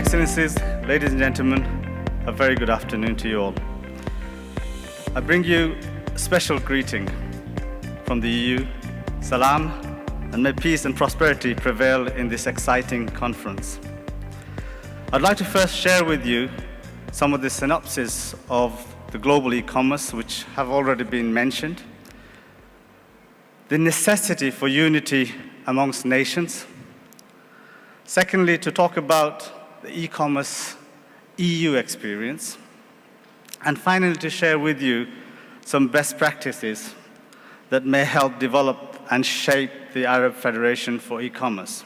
Excellencies, ladies and gentlemen, a very good afternoon to you all. I bring you a special greeting from the EU. Salam, and may peace and prosperity prevail in this exciting conference. I'd like to first share with you some of the synopsis of the global e-commerce, which have already been mentioned. The necessity for unity amongst nations. Secondly, to talk about the e-commerce EU experience. And finally, to share with you some best practices that may help develop and shape the Arab Federation for e-commerce.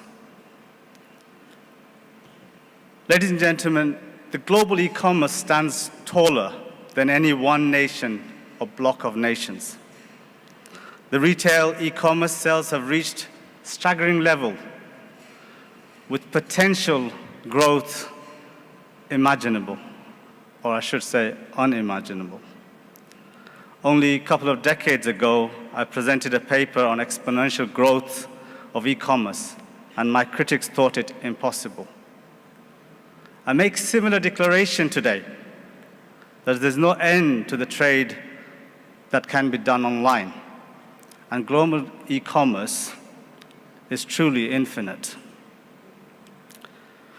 Ladies and gentlemen, the global e-commerce stands taller than any one nation or bloc of nations. The retail e-commerce sales have reached staggering level with potential growth imaginable, or I should say unimaginable. Only a couple of decades ago, I presented a paper on exponential growth of e-commerce, and my critics thought it impossible. I make similar declaration today, that there's no end to the trade that can be done online, and global e-commerce is truly infinite.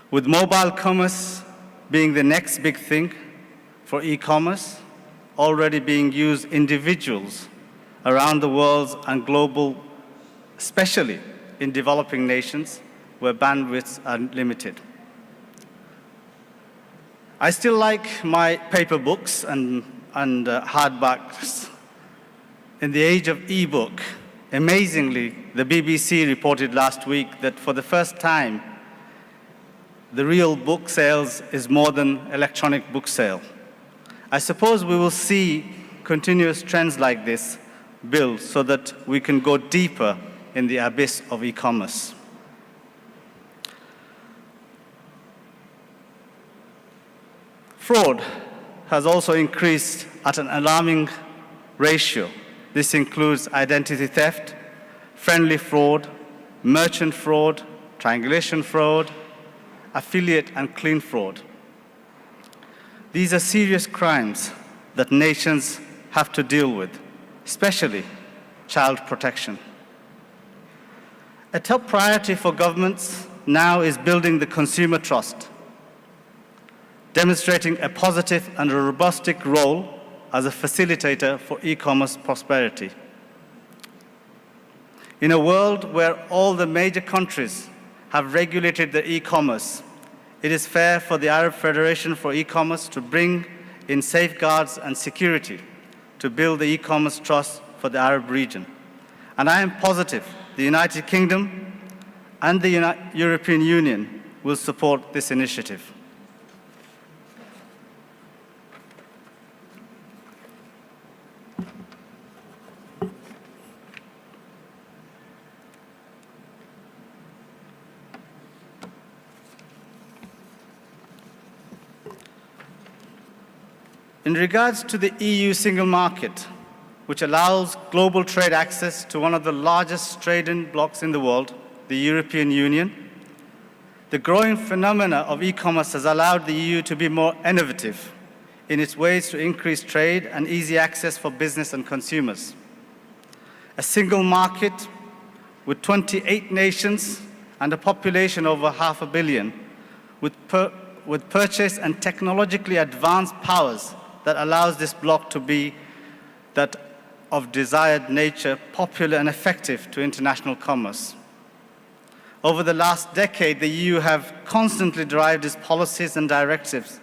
With mobile commerce being the next big thing for e-commerce, already being used individuals around the world and global, especially in developing nations where bandwidths are limited. I still like my paper books and hardbacks. In the age of e-book, amazingly, the BBC reported last week that for the first time, the real book sales is more than electronic book sale. I suppose we will see continuous trends like this build so that we can go deeper in the abyss of e-commerce. Fraud has also increased at an alarming ratio. This includes identity theft, friendly fraud, merchant fraud, triangulation fraud, affiliate and clean fraud. These are serious crimes that nations have to deal with, especially child protection. A top priority for governments now is building the consumer trust, demonstrating a positive and a robust role as a facilitator for e-commerce prosperity. In a world where all the major countries have regulated their e-commerce, it is fair for the Arab Federation for e-commerce to bring in safeguards and security to build the e-commerce trust for the Arab region. And I am positive the United Kingdom and the European Union will support this initiative. In regards to the EU single market, which allows global trade access to one of the largest trading blocs in the world, the European Union, the growing phenomena of e-commerce has allowed the EU to be more innovative in its ways to increase trade and easy access for business and consumers. A single market with 28 nations and a population over 500 million, with purchase and technologically advanced powers that allows this bloc to be that of desired nature, popular and effective to international commerce. Over the last decade, the EU have constantly derived its policies and directives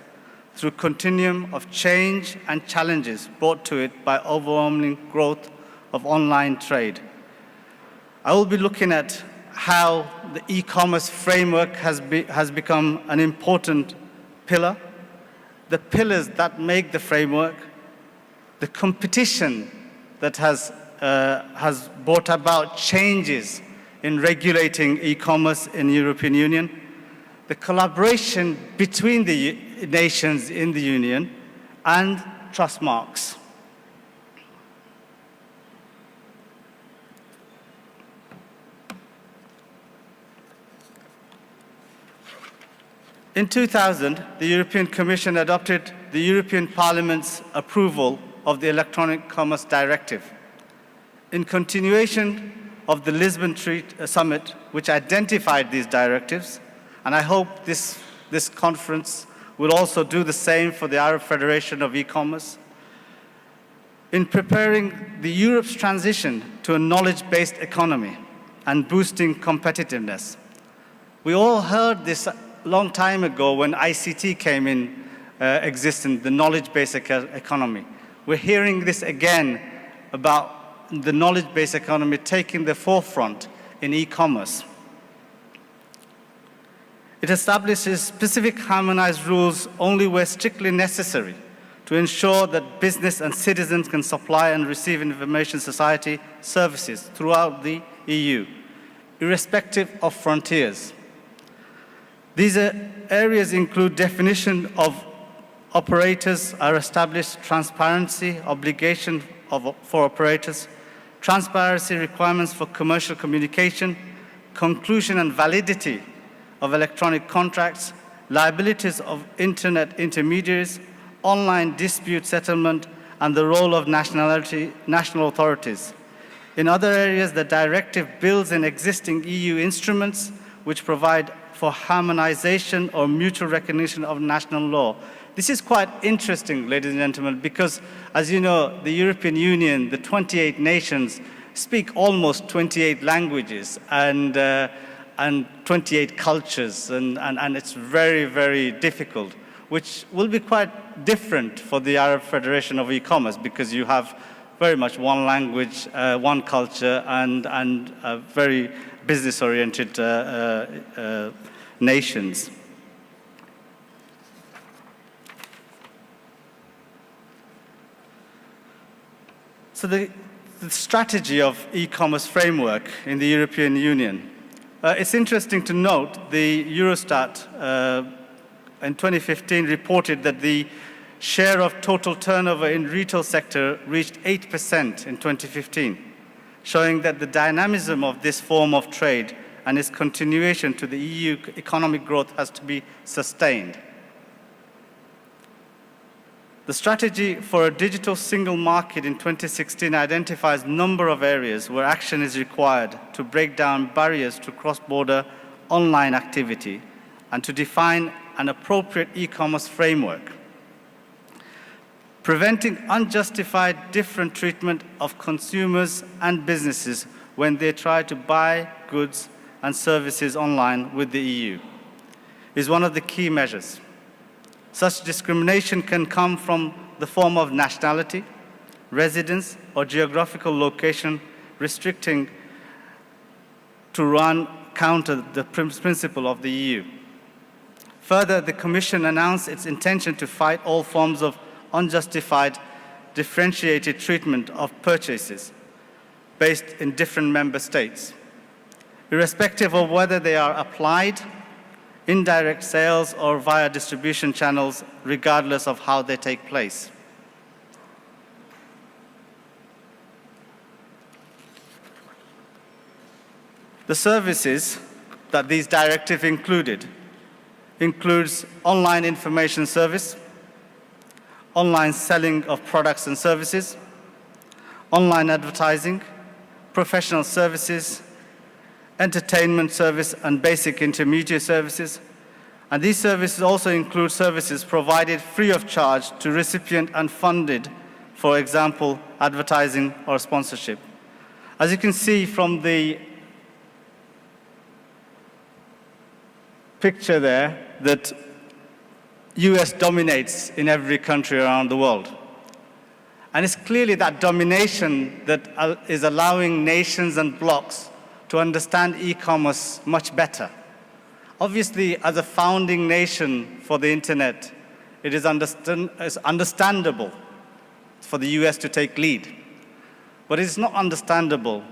through continuum of change and challenges brought to it by overwhelming growth of online trade. I will be looking at how the e-commerce framework has become an important pillar, the pillars that make the framework, the competition that has brought about changes in regulating e-commerce in the European Union, the collaboration between the nations in the Union, and trust marks. In 2000, the European Commission adopted the European Parliament's approval of the Electronic Commerce Directive. In continuation of the Lisbon Summit, which identified these directives, and I hope this conference will also do the same for the Arab Federation of E-Commerce, in preparing Europe's transition to a knowledge-based economy and boosting competitiveness. We all heard this a long time ago when ICT came in existence, the knowledge-based economy. We're hearing this again about the knowledge-based economy taking the forefront in e-commerce. It establishes specific harmonized rules only where strictly necessary to ensure that business and citizens can supply and receive information society services throughout the EU, irrespective of frontiers. These areas include definition of operators are established, transparency, obligation for operators, transparency requirements for commercial communication, conclusion and validity of electronic contracts, liabilities of internet intermediaries, online dispute settlement, and the role of national authorities. In other areas, the directive builds in existing EU instruments which provide for harmonization or mutual recognition of national law. This is quite interesting, ladies and gentlemen, because, as you know, the European Union, the 28 nations, speak almost 28 languages and 28 cultures, and it's very, very difficult, which will be quite different for the Arab Federation of E-Commerce because you have very much one language, one culture, and very business-oriented nations. So the strategy of e-commerce framework in the European Union. It's interesting to note the Eurostat in 2015 reported that the share of total turnover in retail sector reached 8% in 2015, showing that the dynamism of this form of trade and its continuation to the EU economic growth has to be sustained. The strategy for a digital single market in 2016 identifies a number of areas where action is required to break down barriers to cross-border online activity and to define an appropriate e-commerce framework. Preventing unjustified different treatment of consumers and businesses when they try to buy goods and services online with the EU is one of the key measures. Such discrimination can come from the form of nationality, residence, or geographical location, restricting to counter the principle of the EU. Further, the Commission announced its intention to fight all forms of unjustified, differentiated treatment of purchases based in different member states, irrespective of whether they are applied, indirect sales, or via distribution channels, regardless of how they take place. The services that these directives includes online information service, online selling of products and services, online advertising, professional services, entertainment service, and basic intermediate services. And these services also include services provided free of charge to recipient and funded, for example, advertising or sponsorship. As you can see from the picture there, that US dominates in every country around the world. And it's clearly that domination that is allowing nations and blocs to understand e-commerce much better. Obviously, as a founding nation for the internet, it is understandable for the US to take lead. But it's not understandable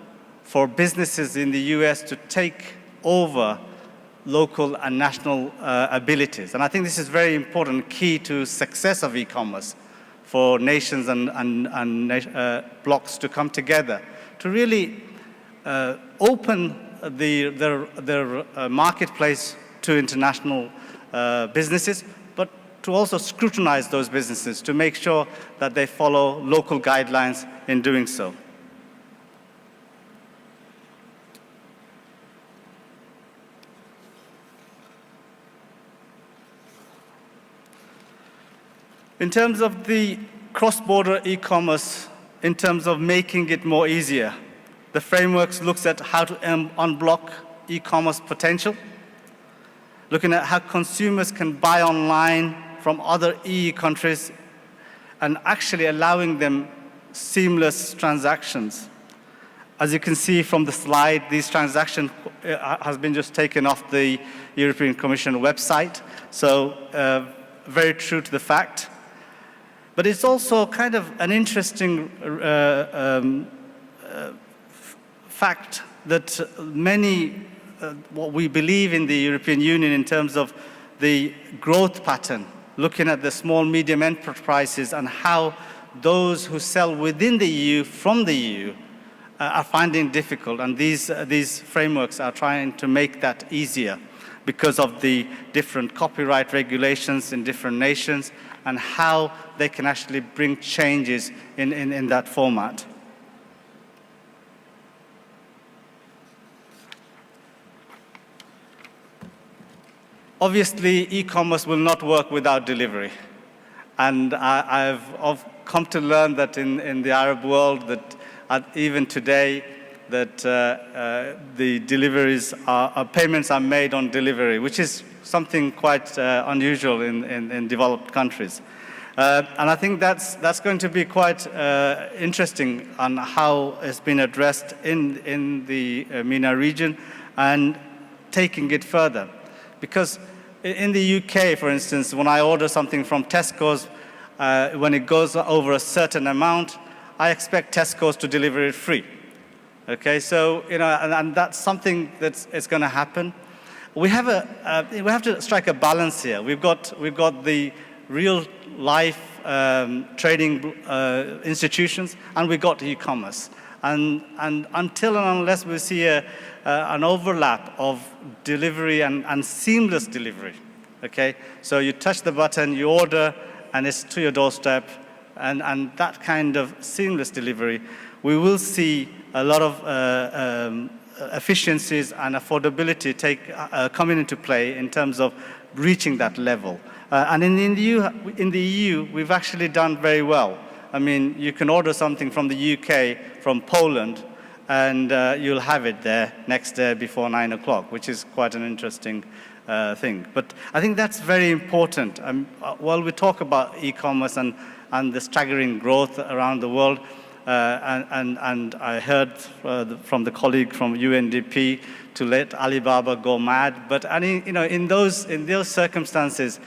for businesses in the US to take over local and national abilities. And I think this is very important, key to success of e-commerce for nations and blocs to come together to really open their marketplace to international businesses, but to also scrutinize those businesses to make sure that they follow local guidelines in doing so. In terms of the cross-border e-commerce, in terms of making it more easier, the framework looks at how to unblock e-commerce potential, looking at how consumers can buy online from other EU countries and actually allowing them seamless transactions. As you can see from the slide, these transactions has been just taken off the European Commission website, so very true to the fact. But it's also kind of an interesting fact that many, what we believe in the European Union in terms of the growth pattern, looking at the small, medium enterprises and how those who sell within the EU, from the EU, are finding difficult. And these frameworks are trying to make that easier because of the different copyright regulations in different nations and how they can actually bring changes in that format. Obviously, e-commerce will not work without delivery. And I've come to learn that in the Arab world, that even today, that the deliveries payments are made on delivery, which is something quite unusual in developed countries. And I think that's going to be quite interesting on how it's been addressed in the MENA region and taking it further. Because in the UK, for instance, when I order something from Tesco's, when it goes over a certain amount, I expect Tesco's to deliver it free. Okay, so and that's something it's going to happen. We have to strike a balance here. We've got the real life trading institutions, and we've got e-commerce. And until and unless we see an overlap of delivery and seamless delivery, okay? So you touch the button, you order, and it's to your doorstep, and that kind of seamless delivery, we will see a lot of efficiencies and affordability coming into play in terms of reaching that level. And in the EU, we've actually done very well. I mean, you can order something from the UK, from Poland, and you'll have it there next day before 9 o'clock, which is quite an interesting thing. But I think that's very important. While we talk about e-commerce and the staggering growth around the world, and I heard from the colleague from UNDP to let Alibaba go mad. But in those circumstances,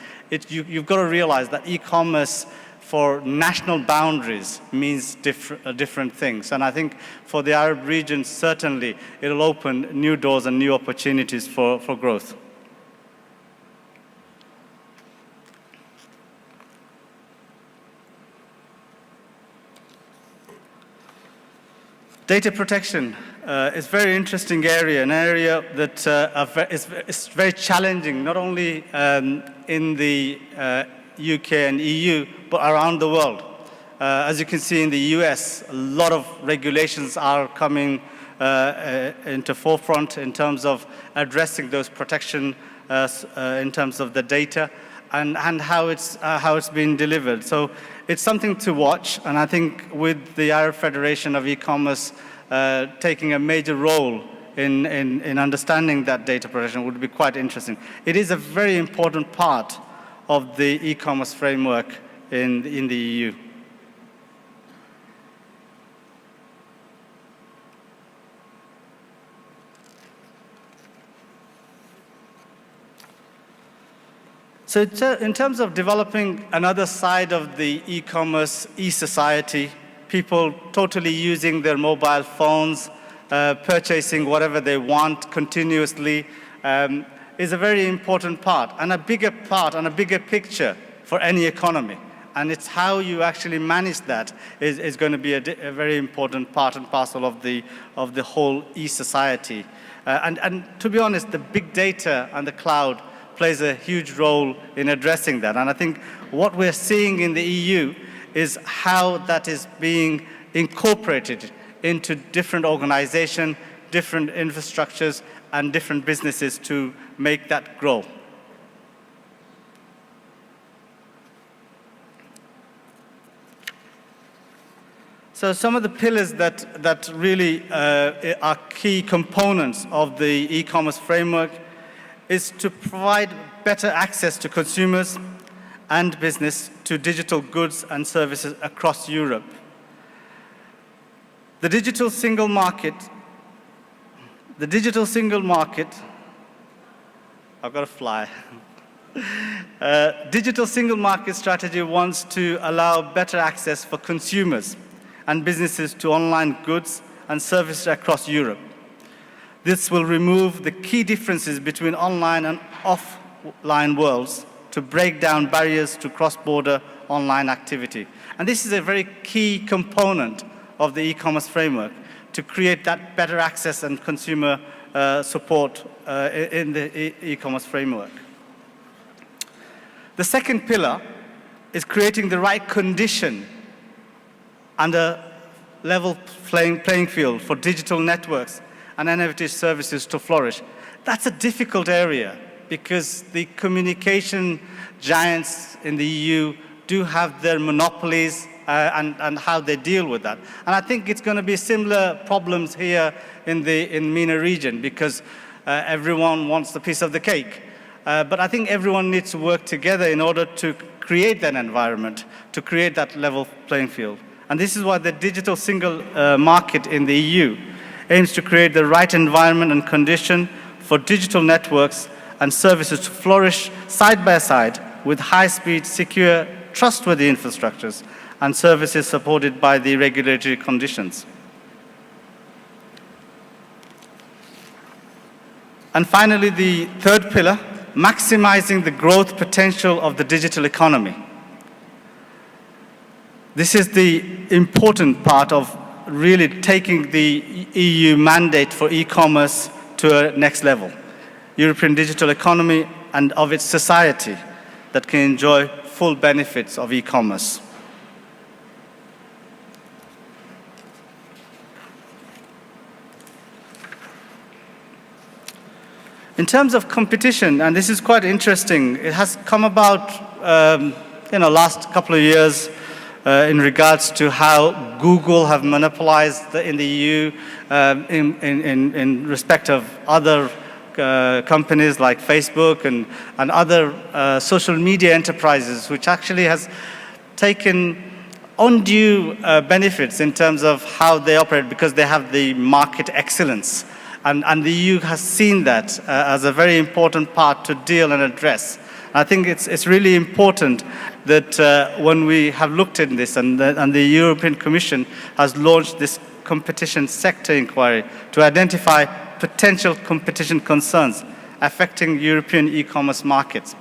you've got to realize that e-commerce for national boundaries means different things. And I think for the Arab region, certainly it'll open new doors and new opportunities for growth. Data protection is a very interesting area, an area that is very challenging, not only in the UK and EU, but around the world. As you can see in the US, a lot of regulations are coming into forefront in terms of addressing those protection in terms of the data and how it's being delivered. So it's something to watch, and I think with the Arab Federation of E-commerce taking a major role in understanding that data protection would be quite interesting. It is a very important part of the e-commerce framework in the EU. So in terms of developing another side of the e-commerce, e-society, people totally using their mobile phones, purchasing whatever they want continuously, is a very important part and a bigger picture for any economy. And it's how you actually manage that is going to be a very important part and parcel of the whole e-society. And to be honest, the big data and the cloud plays a huge role in addressing that. And I think what we're seeing in the EU is how that is being incorporated into different organizations, different infrastructures, and different businesses to make that grow. So some of the pillars that really are key components of the e-commerce framework is to provide better access to consumers and business to digital goods and services across Europe. The digital single market, I've got to fly. Digital single market strategy wants to allow better access for consumers and businesses to online goods and services across Europe. This will remove the key differences between online and offline worlds to break down barriers to cross-border online activity. And this is a very key component of the e-commerce framework, to create that better access and consumer support in the e-commerce framework. The second pillar is creating the right condition and a level playing field for digital networks and innovative services to flourish. That's a difficult area because the communication giants in the EU do have their monopolies and how they deal with that. And I think it's going to be similar problems here in the MENA region because everyone wants a piece of the cake. But I think everyone needs to work together in order to create that environment, to create that level playing field. And this is why the digital single market in the EU aims to create the right environment and condition for digital networks and services to flourish side by side with high-speed, secure, trustworthy infrastructures and services supported by the regulatory conditions. And finally, the third pillar, maximizing the growth potential of the digital economy. This is the important part of really taking the EU mandate for e-commerce to a next level. European digital economy and of its society that can enjoy full benefits of e-commerce. In terms of competition, and this is quite interesting, it has come about last couple of years in regards to how Google have monopolized in the EU in respect of other companies like Facebook and other social media enterprises, which actually has taken undue benefits in terms of how they operate because they have the market excellence. And the EU has seen that as a very important part to deal and address. I think it's really important that when we have looked at this and the European Commission has launched this competition sector inquiry to identify potential competition concerns affecting European e-commerce markets.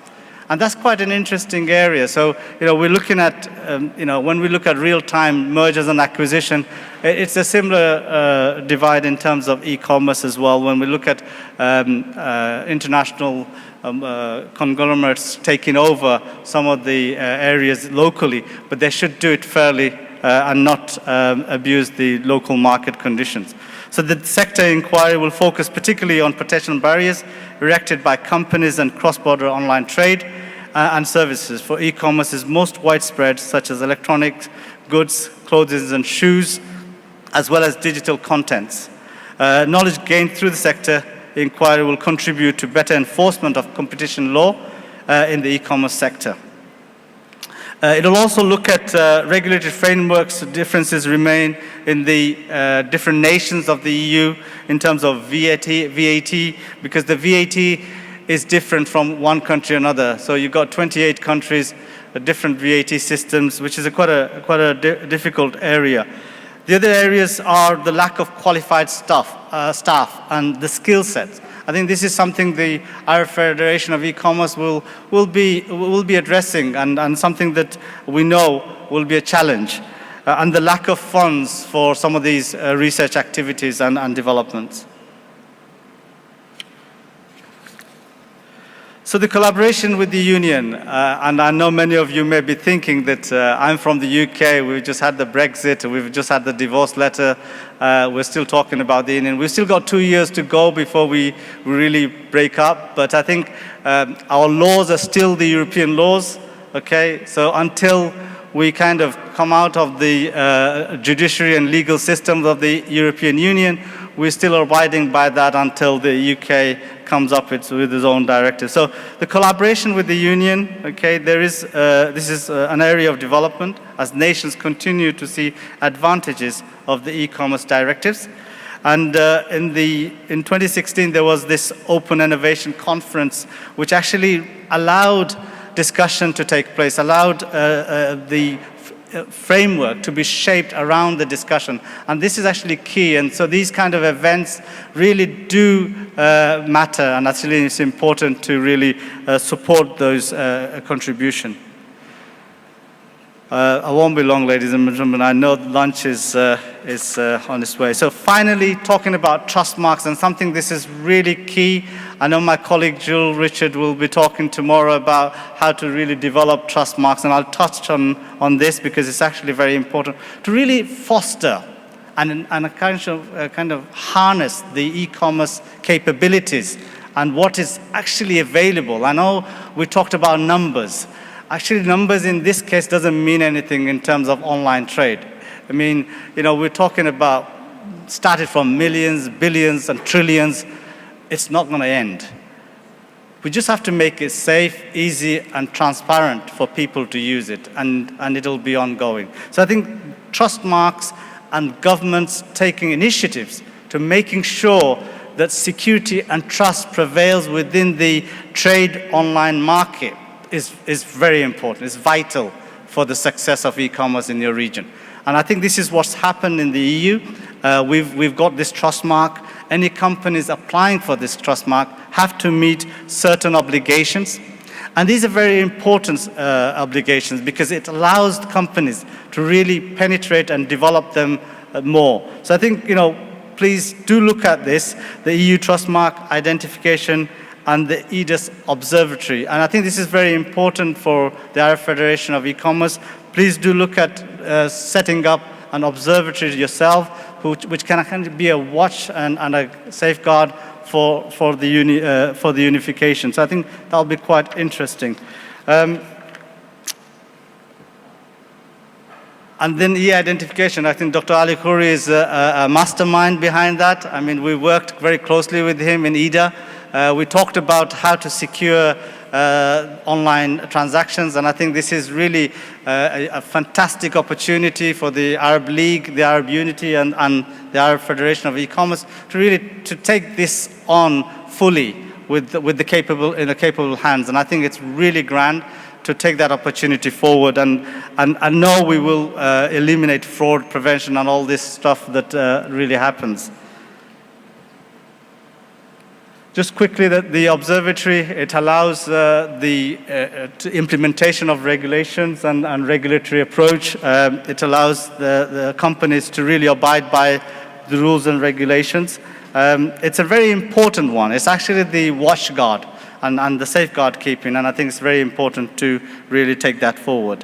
And that's quite an interesting area. So, we're looking at, when we look at real-time mergers and acquisition, it's a similar divide in terms of e-commerce as well. When we look at international conglomerates taking over some of the areas locally, but they should do it fairly and not abuse the local market conditions. So the sector inquiry will focus particularly on potential barriers erected by companies and cross-border online trade and services for e-commerce is most widespread, such as electronics, goods, clothes and shoes, as well as digital contents. Knowledge gained through the sector inquiry will contribute to better enforcement of competition law in the e-commerce sector. It will also look at regulatory frameworks. Differences remain in the different nations of the EU in terms of VAT, because the VAT is different from one country to another. So you've got 28 countries, different VAT systems, which is quite a difficult area. The other areas are the lack of qualified staff and the skill sets. I think this is something the Irish Federation of E-commerce will be addressing and something that we know will be a challenge. And the lack of funds for some of these research activities and developments. So the collaboration with the union, and I know many of you may be thinking that I'm from the UK, we've just had the Brexit, we've just had the divorce letter, we're still talking about the union. We've still got 2 years to go before we really break up, but I think our laws are still the European laws, okay? So until we kind of come out of the judiciary and legal systems of the European Union, we're still abiding by that until the UK comes up with its own directive. So the collaboration with the union, okay, this is an area of development as nations continue to see advantages of the e-commerce directives. And in 2016, there was this Open Innovation Conference, which actually allowed discussion to take place, allowed the framework to be shaped around the discussion. And this is actually key. And so these kind of events really do matter. And actually it's important to really support those contributions. I won't be long, ladies and gentlemen. I know lunch is on its way. So finally, talking about trust marks, and something this is really key. I know my colleague Jill Richard will be talking tomorrow about how to really develop trust marks, and I'll touch on this because it's actually very important to really foster and kind of harness the e-commerce capabilities and what is actually available. I know we talked about numbers. Actually, numbers in this case doesn't mean anything in terms of online trade. I mean, we're talking about started from millions, billions, and trillions. It's not going to end. We just have to make it safe, easy, and transparent for people to use it, and it'll be ongoing. So I think trust marks and governments taking initiatives to making sure that security and trust prevails within the trade online market is very important. It's vital for the success of e-commerce in your region. And I think this is what's happened in the EU. We've got this trust mark. Any companies applying for this trust mark have to meet certain obligations. And these are very important obligations because it allows the companies to really penetrate and develop them more. So I think, please do look at this, the EU trust mark identification and the EDIS Observatory. And I think this is very important for the Arab Federation of E-Commerce. Please do look at setting up an observatory yourself, which can kind of be a watch and a safeguard for the unification. So I think that'll be quite interesting. And then e-identification, I think Dr. Ali Khoury is a mastermind behind that. I mean, we worked very closely with him in EDA. We talked about how to secure online transactions, and I think this is really a fantastic opportunity for the Arab League, the Arab Unity, and the Arab Federation of E-Commerce to really take this on fully in the capable hands. And I think it's really grand to take that opportunity forward, and I know we will eliminate fraud prevention and all this stuff that really happens. Just quickly, the observatory, it allows the implementation of regulations and regulatory approach. It allows the companies to really abide by the rules and regulations. It's a very important one. It's actually the watchguard and the safeguard keeping, and I think it's very important to really take that forward.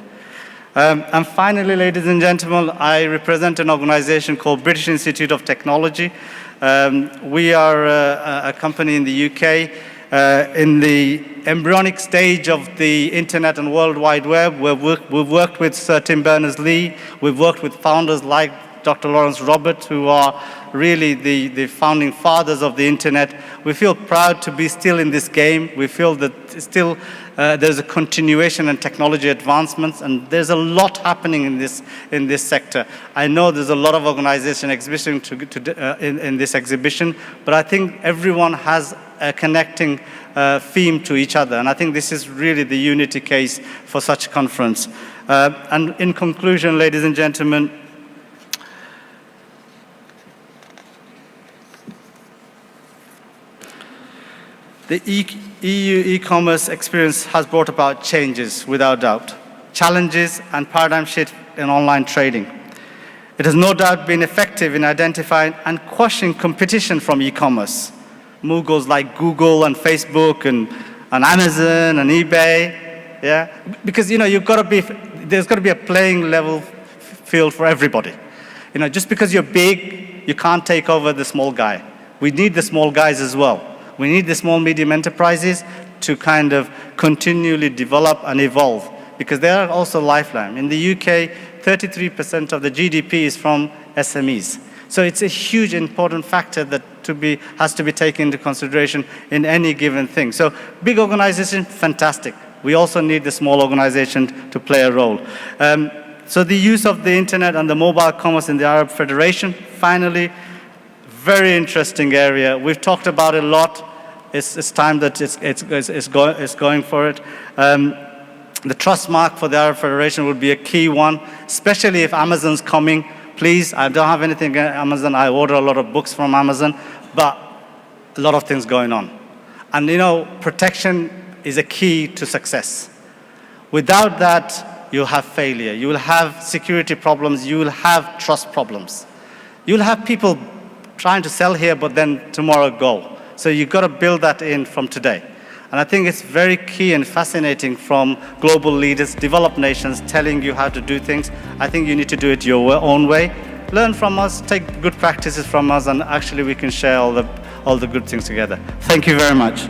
And finally, ladies and gentlemen, I represent an organization called British Institute of Technology. We are a company in the UK in the embryonic stage of the Internet and World Wide Web. We've worked with Sir Tim Berners-Lee. We've worked with founders like Dr. Lawrence Roberts, who are really the founding fathers of the Internet. We feel proud to be still in this game. We feel that still there's a continuation in technology advancements, and there's a lot happening in this sector. I know there's a lot of organizations exhibiting in this exhibition, but I think everyone has a connecting theme to each other, and I think this is really the unity case for such a conference. And in conclusion, ladies and gentlemen, the EU e-commerce experience has brought about changes, without doubt, challenges and paradigm shift in online trading. It has no doubt been effective in identifying and quashing competition from e-commerce. Moguls like Google and Facebook and on Amazon, on eBay, yeah? Because, there's got to be a playing level field for everybody. Just because you're big, you can't take over the small guy. We need the small guys as well. We need the small, medium enterprises to kind of continually develop and evolve, because they are also lifeline. In the UK, 33% of the GDP is from SMEs. So it's a huge important factor that has to be taken into consideration in any given thing. So big organization, fantastic. We also need the small organization to play a role. So the use of the internet and the mobile commerce in the Arab Federation, finally, very interesting area. We've talked about it a lot. It's time that it's going for it. The trust mark for the Arab Federation would be a key one, especially if Amazon's coming. Please, I don't have anything against Amazon. I order a lot of books from Amazon, but a lot of things going on. And protection is a key to success. Without that, you'll have failure. You will have security problems. You will have trust problems. You'll have people trying to sell here, but then tomorrow go. So you've got to build that in from today. And I think it's very key and fascinating from global leaders, developed nations, telling you how to do things. I think you need to do it your own way. Learn from us, take good practices from us, and actually we can share all the good things together. Thank you very much.